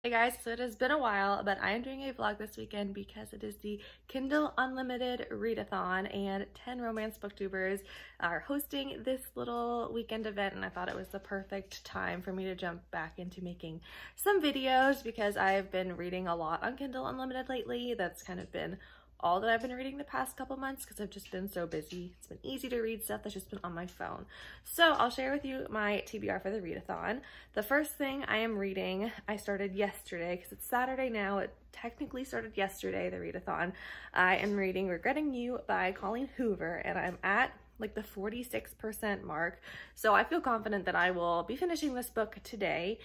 Hey guys, so it has been a while, but I am doing a vlog this weekend because it is the Kindle Unlimited Read-A-Thon, and 10 romance booktubers are hosting this little weekend event, and I thought it was the perfect time for me to jump back into making some videos because I've been reading a lot on Kindle Unlimited lately. That's kind of been all that I've been reading the past couple months because I've just been so busy. It's been easy to read stuff that's just been on my phone. So I'll share with you my TBR for the Read-A-Thon. The first thing I am reading, I started yesterday because it's Saturday now. It technically started yesterday, the Read-A-Thon. I am reading Regretting You by Colleen Hoover, and I'm at like the 46% mark. So I feel confident that I will be finishing this book today.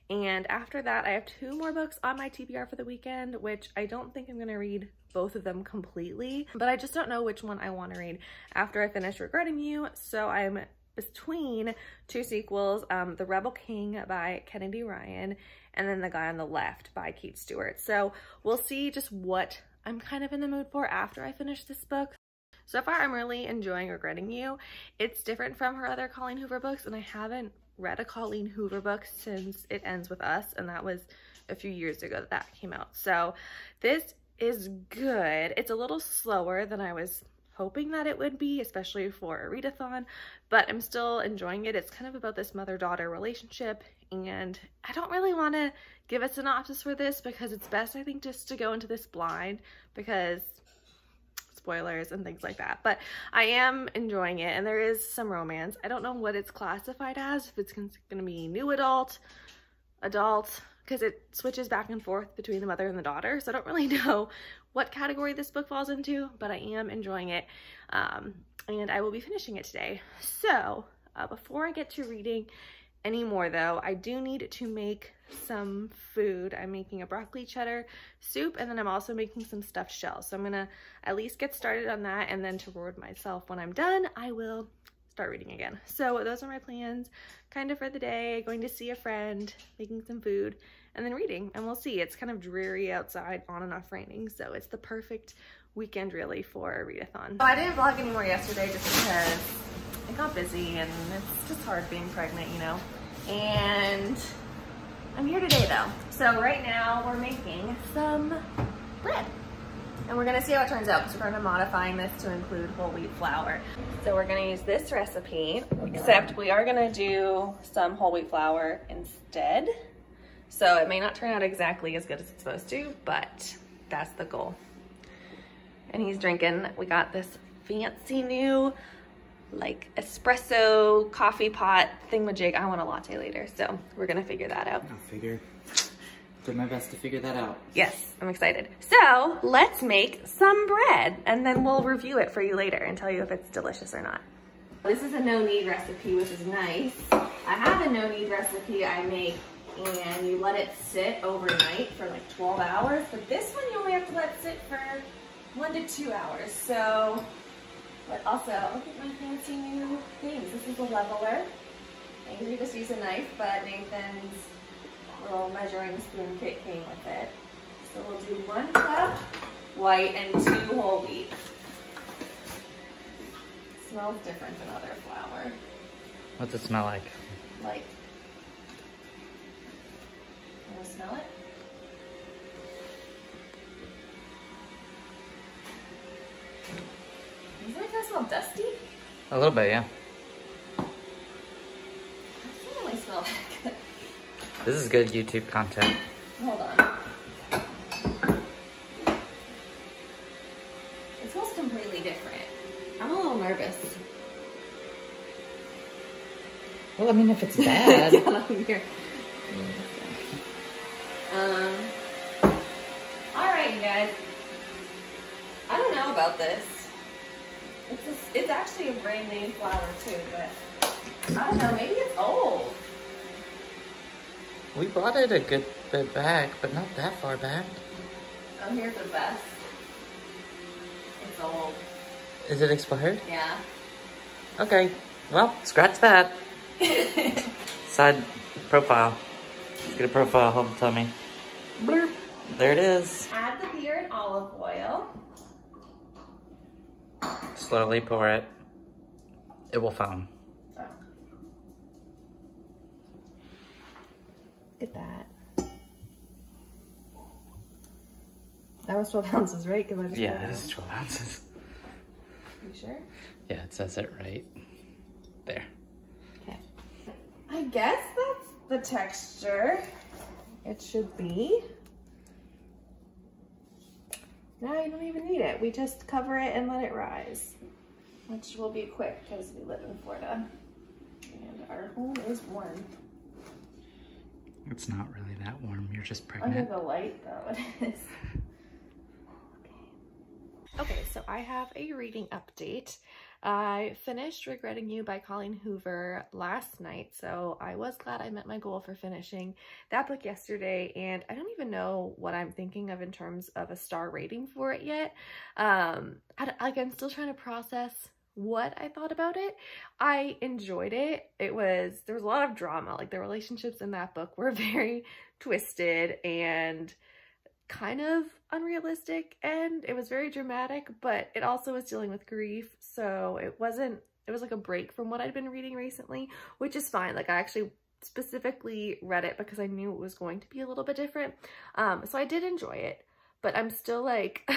And after that, I have 2 more books on my TBR for the weekend, which I don't think I'm gonna read both of them completely, but I just don't know which one I want to read after I finish Regretting You. So I'm between 2 sequels, The Rebel King by Kennedy Ryan, and then The Guy on the Left by Kate Stewart. So we'll see just what I'm kind of in the mood for after I finish this book. So far, I'm really enjoying Regretting You. It's different from her other Colleen Hoover books, and I haven't read a Colleen Hoover book since It Ends With Us, and that was a few years ago that that came out. So this is good. It's a little slower than I was hoping that it would be, especially for a read-a-thon, but I'm still enjoying it. It's kind of about this mother-daughter relationship, and I don't really want to give a synopsis for this because it's best, I think, just to go into this blind because spoilers and things like that. But I am enjoying it, and there is some romance. I don't know what it's classified as, if it's going to be new adult, because it switches back and forth between the mother and the daughter, so I don't really know what category this book falls into, but I am enjoying it, and I will be finishing it today. So before I get to reading any more though, I do need to make some food. I'm making a broccoli cheddar soup, and then I'm also making some stuffed shells. So I'm gonna at least get started on that, and then to reward myself when I'm done, I will start reading again. So those are my plans kind of for the day. Going to see a friend, making some food, and then reading, and we'll see. It's kind of dreary outside, on and off raining, so it's the perfect weekend really for a read-a-thon. So I didn't vlog anymore yesterday just because I got busy, and it's just hard being pregnant, you know. And I'm here today though. So right now we're making some bread, and we're gonna see how it turns out because we're gonna modifying this to include whole wheat flour. So we're gonna use this recipe, except we are gonna do some whole wheat flour instead. So it may not turn out exactly as good as it's supposed to, but that's the goal. And he's drinking, we got this fancy new like espresso coffee pot thingamajig. I want a latte later, so we're gonna figure that out. I'll do my best to figure that out. Yes, I'm excited. So let's make some bread, and then we'll review it for you later and tell you if it's delicious or not. This is a no-knead recipe, which is nice. I have a no-knead recipe I make, and you let it sit overnight for like 12 hours, but this one you only have to let sit for 1 to 2 hours. So, but also, look at my fancy new things. This is a leveler. I usually just use a knife, but Nathan's little measuring spoon kit came with it. So we'll do 1 cup white and 2 whole wheat. It smells different than other flour. What's it smell like? Like, you wanna smell it? Doesn't it kind of smell dusty? A little bit, yeah. It doesn't really smell that good. This is good YouTube content. Hold on. It smells completely different. I'm a little nervous. Well, I mean, if it's bad. Here. Alright, you guys. I don't know about this. It's actually a brand name flour too, but I don't know, maybe it's old. We bought it a good bit back, but not that far back. Oh, here's the best. It's old. Is it expired? Yeah. Okay, well, scratch that. Side profile. Let's get a profile, hold the tummy. Blurp. There it is. Add the beer and olive oil. Slowly pour it. It will foam. Oh. Look at that. That was 12 ounces, right? Because I just Yeah, it is 12 ounces. You sure? Yeah, it says it right there. Okay. I guess that's the texture it should be. No, you don't even need it. We just cover it and let it rise, which will be quick because we live in Florida and our home is warm. It's not really that warm. You're just pregnant. Under the light, though, it is. Okay, so I have a reading update. I finished Regretting You by Colleen Hoover last night, so I was glad I met my goal for finishing that book yesterday, and I don't even know what I'm thinking of in terms of a star rating for it yet. I'm still trying to process what I thought about it. I enjoyed it. There was a lot of drama. Like, the relationships in that book were very twisted and kind of unrealistic, and it was very dramatic, but it also was dealing with grief, so it was like a break from what I'd been reading recently, which is fine. Like, I actually specifically read it because I knew it was going to be a little bit different, so I did enjoy it, but I'm still like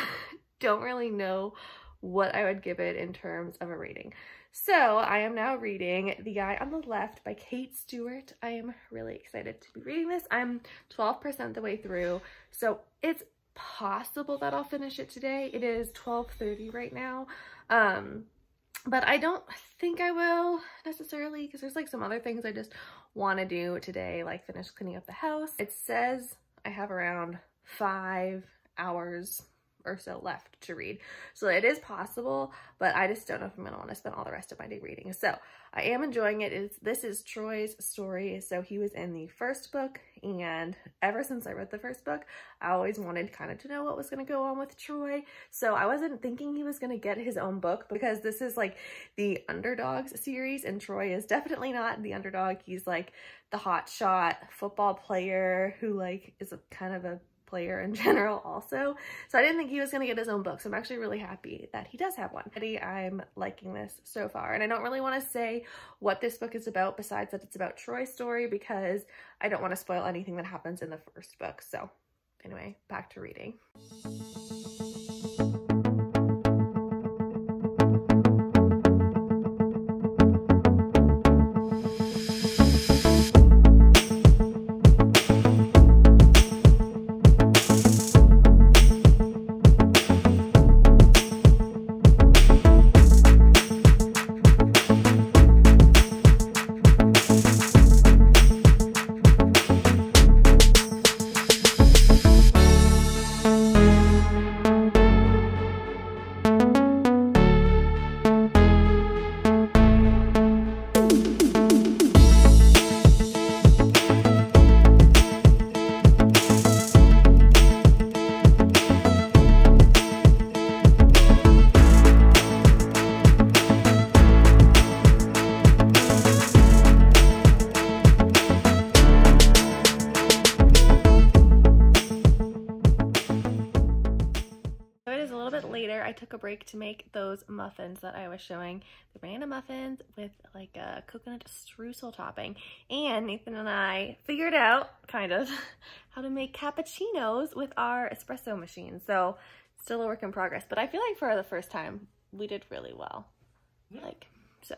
don't really know what I would give it in terms of a rating. So I am now reading The Guy on the Left by Kate Stewart. I am really excited to be reading this. I'm 12% the way through, so it's possible that I'll finish it today. It is 12:30 right now, but I don't think I will necessarily because there's like some other things I just want to do today, like finish cleaning up the house. It says I have around 5 hours or so left to read, so it is possible, but I just don't know if I'm gonna want to spend all the rest of my day reading. So I am enjoying it. This is Troy's story. So he was in the first book, and ever since I read the first book, I always wanted kind of to know what was going to go on with Troy. So I wasn't thinking he was going to get his own book because this is like the Underdogs series, and Troy is definitely not the underdog. He's like the hotshot football player who like is a kind of a player in general also. So I didn't think he was going to get his own book, so I'm actually really happy that he does have one. I'm liking this so far, and I don't really want to say what this book is about besides that it's about Troy's story because I don't want to spoil anything that happens in the first book. So anyway, back to reading. I took a break to make those muffins that I was showing, the banana muffins with like a coconut streusel topping, and Nathan and I figured out kind of how to make cappuccinos with our espresso machine. So still a work in progress, but I feel like for the first time we did really well. So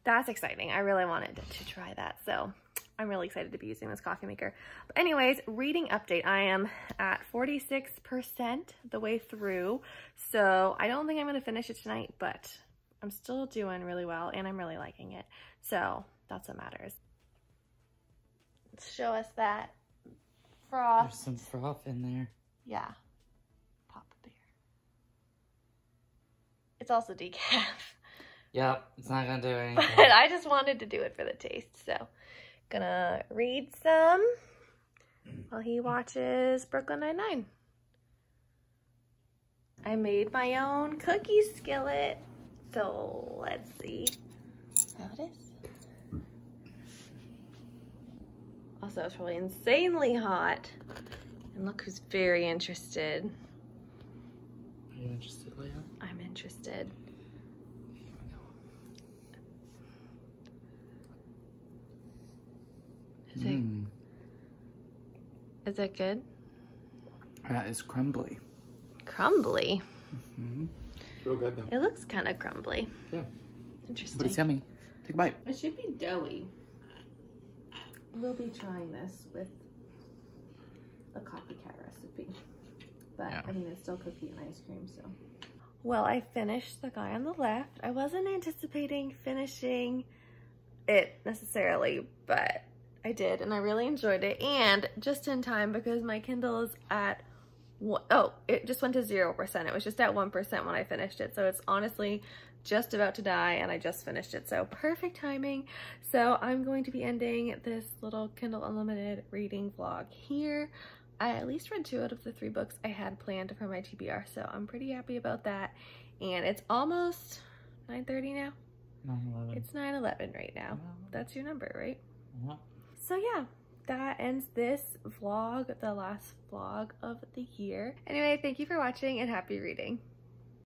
that's exciting. I really wanted to try that, so I'm really excited to be using this coffee maker. But anyways, reading update. I am at 46% the way through, so I don't think I'm going to finish it tonight, but I'm still doing really well, and I'm really liking it. So that's what matters. Let's show us that froth. There's some froth in there. Yeah. Pop bear. It's also decaf. Yep, it's not going to do anything. But I just wanted to do it for the taste, so gonna read some while he watches Brooklyn Nine-Nine. I made my own cookie skillet, so let's see how it is. Also, it's probably insanely hot, and look who's very interested. Are you interested, Leah? I'm interested. Is it good? That is crumbly. Crumbly. Mm-hmm. Real good though. It looks kind of crumbly. Yeah. Interesting. But it's yummy. Take a bite. It should be doughy. We'll be trying this with a copycat recipe. But yeah. I mean, it's still cookie and ice cream, so. Well, I finished the guy on the left. I wasn't anticipating finishing it necessarily, but I did, and I really enjoyed it. And just in time, because my Kindle is at it just went to 0%. It was just at 1% when I finished it. So it's honestly just about to die, and I just finished it. So perfect timing. So I'm going to be ending this little Kindle Unlimited reading vlog here. I at least read 2 out of the 3 books I had planned for my TBR, so I'm pretty happy about that. And it's almost 9:30 now. 9/11. It's 9:11 right now. That's your number, right? Yeah. So yeah, that ends this vlog, the last vlog of the year. Anyway, thank you for watching and happy reading.